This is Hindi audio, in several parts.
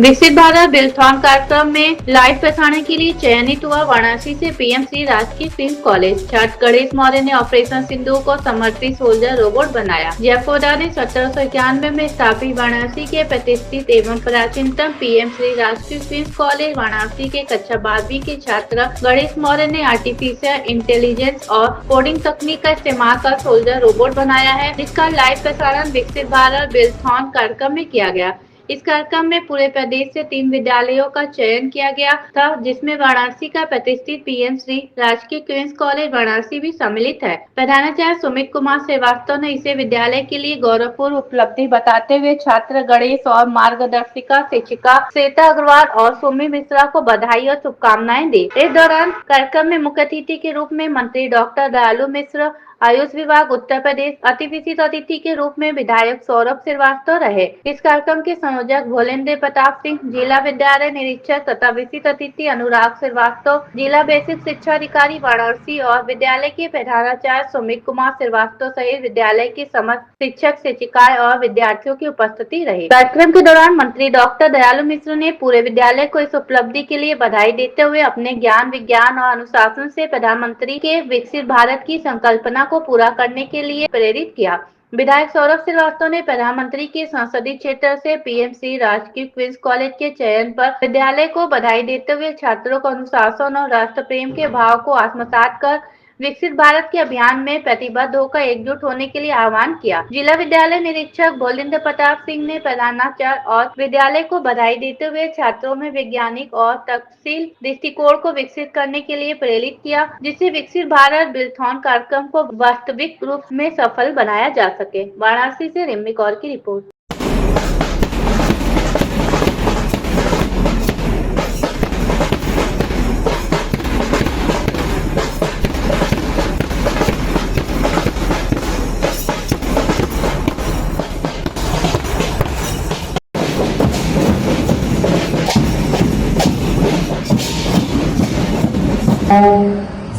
विकसित भारत बिल्थॉन कार्यक्रम में लाइव प्रसारण के लिए चयनित हुआ वाराणसी से पीएम श्री राजकीय फिल्म कॉलेज। छात्र गणेश मौर्य ने ऑपरेशन सिंधु को समर्पित सोल्जर रोबोट बनाया। जयपुरा ने 1791 में स्थापित वाराणसी के प्रतिष्ठित एवं प्राचीनतम पीएम श्री राजकीय फिल्म कॉलेज वाराणसी के कक्षा 12वीं के छात्र गणेश मौर्य ने आर्टिफिशियल इंटेलिजेंस और कोडिंग तकनीक का इस्तेमाल कर सोल्जर रोबोट बनाया है, जिसका लाइव प्रसारण विकसित भारत बिल्थॉन कार्यक्रम में किया गया। इस कार्यक्रम में पूरे प्रदेश से 3 विद्यालयों का चयन किया गया था, जिसमें वाराणसी का प्रतिष्ठित पीएम श्री राजकीय क्वींस कॉलेज वाराणसी भी सम्मिलित है। प्रधानाचार्य सुमित कुमार श्रीवास्तव ने इसे विद्यालय के लिए गौरवपूर्ण उपलब्धि बताते हुए छात्र गणेश और मार्गदर्शिका शिक्षिका श्वेता अग्रवाल और सुमी मिश्रा को बधाई और शुभकामनाएं दी। इस दौरान कार्यक्रम में मुख्य अतिथि के रूप में मंत्री डॉक्टर दयालु मिश्र, आयुष विभाग उत्तर प्रदेश, अति विशिष्ट अतिथि के रूप में विधायक सौरभ श्रीवास्तव रहे। इस कार्यक्रम के संयोजक भोलेन्द्र प्रताप सिंह, जिला विद्यालय निरीक्षक तथा विशिष्ट अतिथि अनुराग श्रीवास्तव, जिला बेसिक शिक्षा अधिकारी वाराणसी और विद्यालय के प्रधानाचार्य सुमित कुमार श्रीवास्तव सहित विद्यालय के समस्त शिक्षक शिक्षिकाएं और विद्यार्थियों की उपस्थिति रही। कार्यक्रम के दौरान मंत्री डॉक्टर दयालु मिश्र ने पूरे विद्यालय को इस उपलब्धि के लिए बधाई देते हुए अपने ज्ञान, विज्ञान और अनुशासन से प्रधानमंत्री के विकसित भारत की संकल्पना को पूरा करने के लिए प्रेरित किया। विधायक सौरभ श्रीवास्तव ने प्रधानमंत्री के संसदीय क्षेत्र से पीएम श्री राजकीय क्वींस कॉलेज के चयन पर विद्यालय को बधाई देते हुए छात्रों को अनुशासन और राष्ट्र प्रेम के भाव को आत्मसात कर विकसित भारत के अभियान में प्रतिबद्ध होकर एकजुट होने के लिए आह्वान किया। जिला विद्यालय निरीक्षक भोलेन्द्र प्रताप सिंह ने प्रधानाचार्य और विद्यालय को बधाई देते हुए छात्रों में वैज्ञानिक और तकनीकी दृष्टिकोण को विकसित करने के लिए प्रेरित किया, जिससे विकसित भारत बिल्थॉन कार्यक्रम को वास्तविक रूप में सफल बनाया जा सके। वाराणसी से रिम्मी कौर की रिपोर्ट।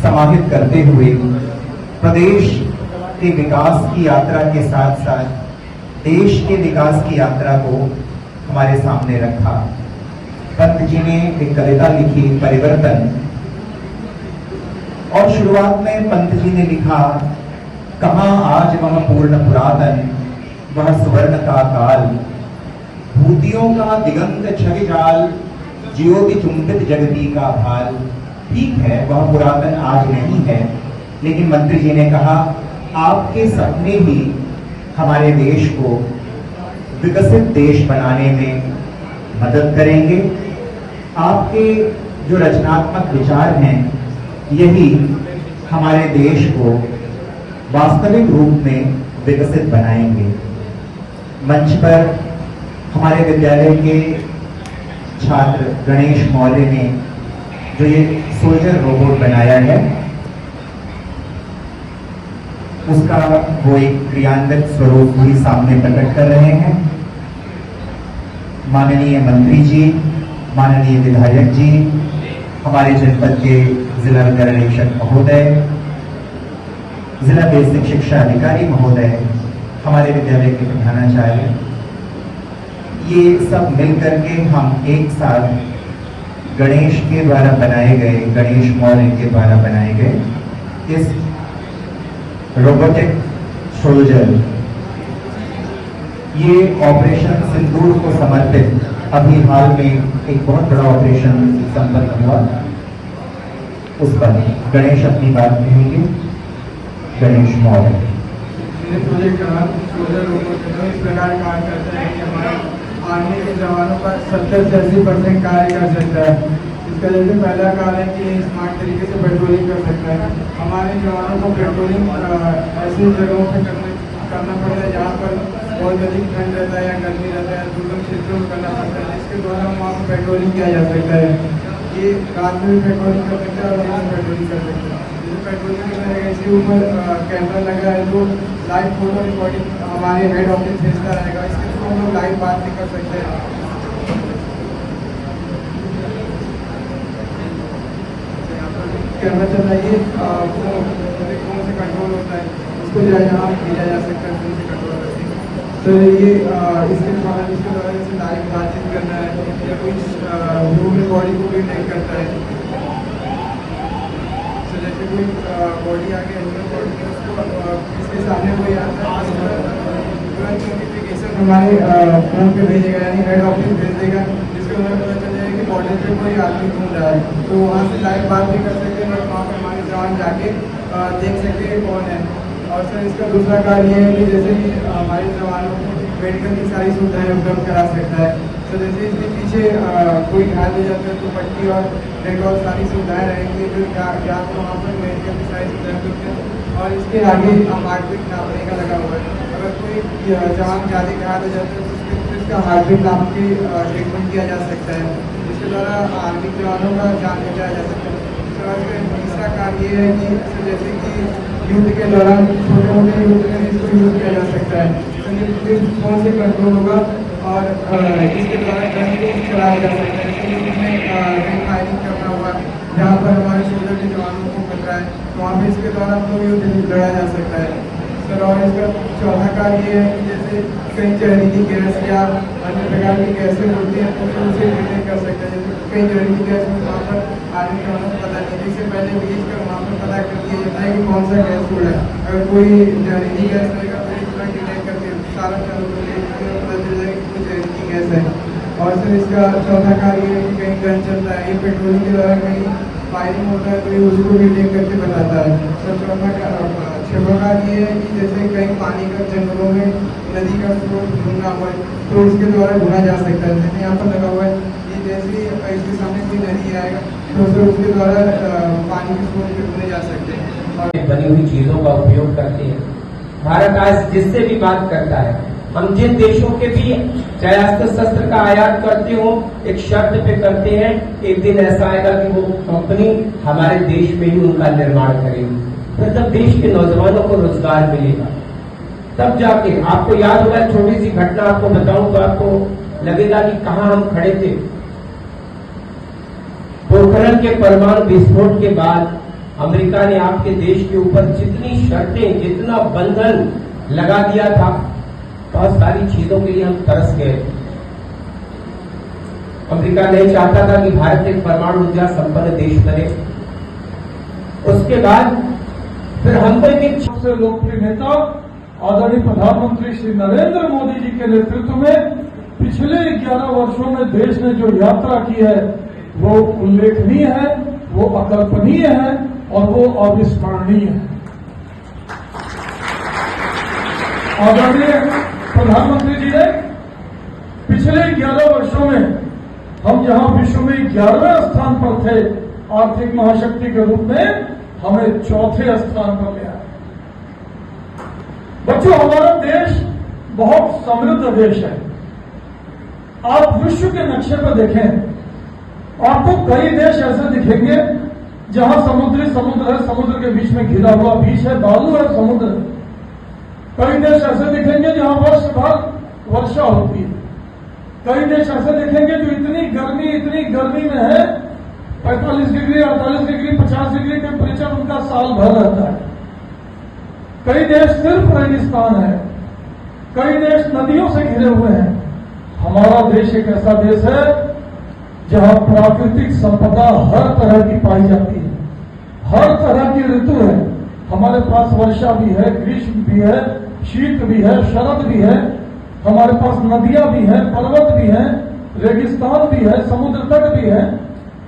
समाहित करते हुए प्रदेश के विकास की यात्रा के साथ साथ देश के विकास की यात्रा को हमारे सामने रखा। पंत जी ने एक कविता लिखी, परिवर्तन, और शुरुआत में पंत जी ने लिखा, कहाँ आज वह पूर्ण पुरातन, वह सुवर्ण का काल, भूतियों का दिगंत छवि जाल, ज्योति चुंबित जगती का भाल। ठीक है, वह पुरातन आज नहीं है, लेकिन मंत्री जी ने कहा आपके सपने भी हमारे देश को विकसित देश बनाने में मदद करेंगे। आपके जो रचनात्मक विचार हैं, यही हमारे देश को वास्तविक रूप में विकसित बनाएंगे। मंच पर हमारे विद्यालय के छात्र गणेश मौर्य ने जो ये सोल्जर रोबोट बनाया है, उसका वो एक क्रियान्वित स्वरूप भी सामने प्रकट कर रहे हैं। माननीय मंत्री जी, माननीय विधायक जी, हमारे जनपद के जिला विद्यालय निरीक्षक महोदय, जिला बेसिक शिक्षा अधिकारी महोदय, हमारे विद्यालय के प्रधानाचार्य, ये सब मिलकर के हम एक साथ गणेश के द्वारा बनाए गए, गणेश मौर्य के द्वारा बनाए गए इस रोबोटिक सोल्जर, ये ऑपरेशन सिंदूर को समर्पित अभी हाल में एक बहुत बड़ा ऑपरेशन संपन्न हुआ, उस पर गणेश अपनी बात कहेंगे। गणेश मौर्य प्रोजेक्ट का नाम सोल्जर रोबोट इस प्रकार कार्य करता है कि हमारे आर्मी के जवानों का 70 से 80% कार्य कर सकता है। इसका जैसे पहला कार्य है कि स्मार्ट तरीके से पेट्रोलिंग कर सकता है। हमारे जवानों को पेट्रोलिंग ऐसी जगहों पर करना पड़ता है जहाँ पर बहुत अधिक ठंड रहता है या गर्मी रहता है, दुर्गम क्षेत्रों में करना पड़ता है, जिसके द्वारा वहाँ पर पेट्रोलिंग किया जा सकता है। ये रात में भी पेट्रोलिंग कर सकता है और दिन में पेट्रोलिंग कर सकता है। जैसे पेट्रोलिंग के लिए इसके ऊपर कैमरा लगा है जो लाइव फोटो रिकॉर्डिंग हमारे हेड ऑफिस भेजता रहेगा। इसके थ्रू हम लोग लाइव बात भी कर सकते हैं। कैमरा चल रहा है, ये फोन से कंट्रोल होता है, इसको जो है यहाँ भेजा जा सकता है फोन से कंट्रोल करके। तो ये इसके द्वारा जैसे लाइव बातचीत करना है या कोई ह्यूमन बॉडी को भी अटैक करता है। तो जैसे कोई बॉडी आके ह्यूमन बॉडी में उसको इसके सामने कोई आता है तुरंत नोटिफिकेशन हमारे फ़ोन पे भेजेगा, यानी हेड ऑफिस भेज देगा, जिसके हमें पता चल जाएगा कि बॉर्डर पे कोई आदमी घूम रहा है। तो वहाँ से लाइव बात भी कर सकते हैं और वहाँ पर हमारे जवान जाके देख सकते हैं कौन है। और सर इसका दूसरा कार्य ये है कि जैसे कि हमारे जवानों को मेडिकल की सारी सुविधाएं उपलब्ध करा सकता है। तो जैसे इसके पीछे कोई घायल हो जाता है तो पट्टी और डेटॉल सारी सुविधाएं रहेंगी, जो या तो वहाँ पर मेडिकल की सारी सुविधाएं उपलब्ध हैं। और इसके आगे हार्ट बीट नापने का लगा हुआ है, अगर कोई जवान ज़्यादा घायल हो जाता है तो इसका हार्ट बीट नाप के ट्रीटमेंट किया जा सकता है, जिसके द्वारा आर्मी जवानों का जान बचाया जा सकता है। तो इसका तीसरा कार्य ये है कि जैसे कि युद्ध के दौरान छोटे मोटे युद्ध में इसको यूज़ किया जा सकता है, फोन से कंट्रोल होगा और इसके द्वारा गन को चलाया जा सकता है। इसमें फायरिंग करना होगा जहाँ पर हमारे सोल्जर के जवानों को खतरा है, तो वहाँ पर इसके द्वारा हम लोग युद्ध लड़ा जा सकता है सर। और इसका चौथा कार्य ये है कि जैसे कई जहरीली गैस या अन्य प्रकार की गैसें होती हैं तो उसे डिटेक्ट कर सकते हैं। जैसे कई जहरीली गैस में वहाँ पर आर्मी जवानों को पता नहीं, इससे पहले भेज कर वहाँ पर पता कर दिया जाता है कि कौन सा गैस छोड़ा है। अगर कोई जहरीली गैस रहेगा तो तुरंत डिटेक्ट करके सारा चालू करके पता चल जाएगा कि कोई जहरीली गैस है। और सर इसका चौथा कार्य है कि कहीं गन चलता है, ये पेट्रोलिंग के दौरान कहीं फायरिंग होता है तो ये उसको भी डिटेक्ट करके बताता है। सर छठवां कार्य ये है कि जैसे कहीं पानी का जंगलों में नदी का स्रोत ढूंढना हुआ है तो उसके द्वारा ढूंढा जा सकता है। जैसे यहाँ पर लगा हुआ है कि जैसे ही इसके सामने कोई नदी आएगा तो उसके द्वारा पानी के स्रोत पे ढूंढे जा सकते हैं। बनी हुई चीजों का उपयोग करते हैं। भारत आज जिससे भी बात करता है, हम जिन देशों के भी चाहे अस्त्र शस्त्र का आयात करते हो एक शर्त पे करते हैं, एक दिन ऐसा आएगा कि वो कंपनी हमारे देश में ही उनका निर्माण करेगी। फिर जब देश के नौजवानों को रोजगार मिलेगा तब जाके आपको याद होगा, छोटी सी घटना आपको बताऊं तो आपको लगेगा कि कहां हम खड़े थे। पोखरण के परमाणु विस्फोट के बाद अमेरिका ने आपके देश के ऊपर जितनी शर्तें, जितना बंधन लगा दिया था, बहुत सारी चीजों के लिए हम तरस गए। अमेरिका नहीं चाहता था कि भारत एक परमाणु ऊर्जा संपन्न देश बने। उसके बाद फिर हमको एक सबसे लोकप्रिय नेता आदरणीय प्रधानमंत्री श्री नरेंद्र मोदी जी के नेतृत्व में पिछले 11 वर्षों में देश ने जो यात्रा की है वो उल्लेखनीय है, वो अकल्पनीय है और वो अविस्मरणीय है। आदरणीय प्रधानमंत्री जी ने पिछले 11 वर्षों में हम जहां विश्व में 11वें स्थान पर थे आर्थिक महाशक्ति के रूप में, हमें चौथे स्थान पर ले आए। बच्चों, हमारा देश बहुत समृद्ध देश है। आप विश्व के नक्शे पर देखें, आपको कई देश ऐसे दिखेंगे जहां समुद्र है, समुद्र के बीच में घिरा हुआ बीच है, बालू है, समुद्र है। कई देश ऐसे दिखेंगे जहां वर्ष भर वर्षा होती है। कई देश ऐसे देखेंगे जो इतनी गर्मी में है, 45 डिग्री, 48 डिग्री, 50 डिग्री टेम्परेचर उनका साल भर रहता है। कई देश सिर्फ रेगिस्तान है, कई देश नदियों से घिरे हुए हैं। हमारा देश एक ऐसा देश है जहां प्राकृतिक संपदा हर तरह की पाई जाती है, हर तरह की ऋतु है। हमारे पास वर्षा भी है, ग्रीष्म भी है, शीत भी है, शरद भी है। हमारे पास नदियां भी हैं, पर्वत भी हैं, रेगिस्तान भी है, समुद्र तट भी है।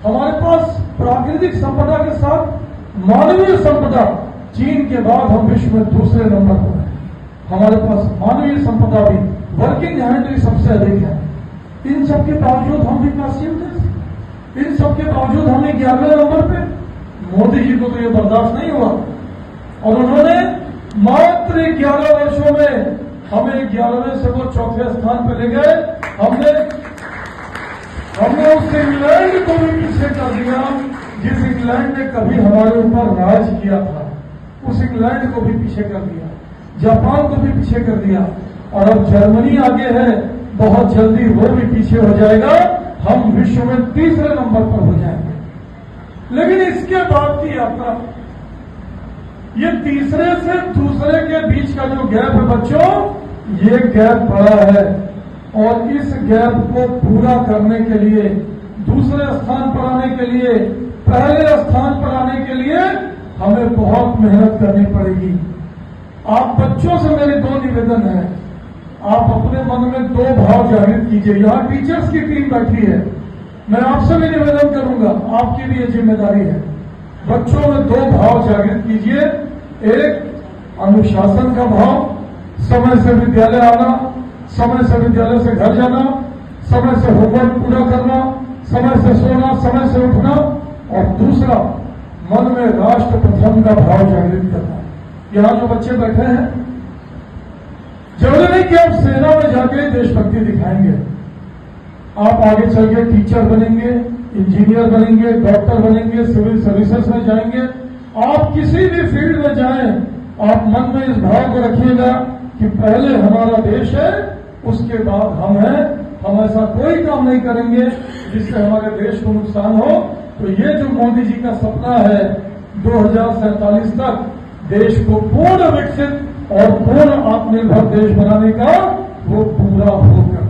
हमारे पास प्राकृतिक संपदा के साथ मानवीय संपदा, चीन के बाद हम विश्व में दूसरे नंबर पर हैं। हमारे पास मानवीय संपदा भी, वर्किंग हैंड सबसे अधिक है। इन सब के बावजूद हम विकासशील देश, इन सब के बावजूद हमें 11वें नंबर पे। मोदी जी को तो ये बर्दाश्त नहीं हुआ और उन्होंने मात्र 11 वर्षों में हमें 11वें से वो चौथे स्थान पर ले गए। हमने उस इंग्लैंड को भी पीछे कर दिया जिस इंग्लैंड ने कभी हमारे ऊपर राज किया था। उस इंग्लैंड को भी पीछे कर दिया, जापान को भी पीछे कर दिया और अब जर्मनी आगे है, बहुत जल्दी वो भी पीछे हो जाएगा। हम विश्व में तीसरे नंबर पर हो जाएंगे। लेकिन इसके बाद की यात्रा, ये तीसरे से दूसरे के बीच का जो गैप है बच्चों, ये गैप बड़ा है। और इस गैप को पूरा करने के लिए, दूसरे स्थान पर आने के लिए, पहले स्थान पर आने के लिए हमें बहुत मेहनत करनी पड़ेगी। आप बच्चों से मेरे दो निवेदन है, आप अपने मन में दो भाव जाहिर कीजिए। यहां टीचर्स की टीम बैठी है, मैं आपसे भी निवेदन करूंगा, आपकी भी ये जिम्मेदारी है। बच्चों में दो भाव जागृत कीजिए। एक अनुशासन का भाव, समय से विद्यालय आना, समय से विद्यालय से घर जाना, समय से होमवर्क पूरा करना, समय से सोना, समय से उठना, और दूसरा मन में राष्ट्र प्रथम का भाव जागृत करना। यहां जो बच्चे बैठे हैं, जरूरी नहीं कि आप सेना में जाके देशभक्ति दिखाएंगे, आप आगे चल के टीचर बनेंगे, इंजीनियर बनेंगे, डॉक्टर बनेंगे, सिविल सर्विसेज में जाएंगे। आप किसी भी फील्ड में जाएं, आप मन में इस भाव को रखिएगा कि पहले हमारा देश है, उसके बाद हम हैं। हम ऐसा कोई काम नहीं करेंगे जिससे हमारे देश को नुकसान हो। तो ये जो मोदी जी का सपना है 2047 तक देश को पूर्ण विकसित और पूर्ण आत्मनिर्भर देश बनाने का, वो पूरा होगा।